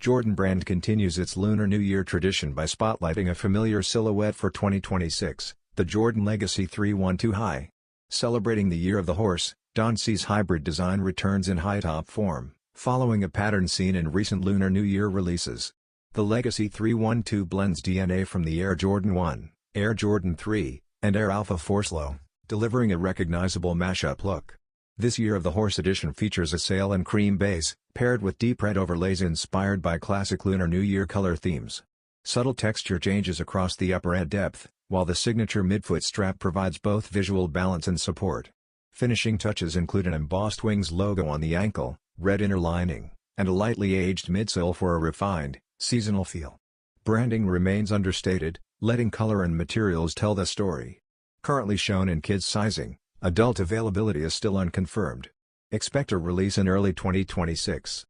Jordan brand continues its Lunar New Year tradition by spotlighting a familiar silhouette for 2026, the Jordan Legacy 312 High. Celebrating the Year of the Horse, Don C's hybrid design returns in high-top form, following a pattern seen in recent Lunar New Year releases. The Legacy 312 blends DNA from the Air Jordan 1, Air Jordan 3, and Air Alpha Force Low, delivering a recognizable mashup look. This Year of the Horse edition features a sail and cream base, paired with deep red overlays inspired by classic Lunar New Year color themes. Subtle texture changes across the upper ed depth, while the signature midfoot strap provides both visual balance and support. Finishing touches include an embossed wings logo on the ankle, red inner lining, and a lightly aged midsole for a refined, seasonal feel. Branding remains understated, letting color and materials tell the story. Currently shown in kids sizing, adult availability is still unconfirmed. Expect a release in early 2026.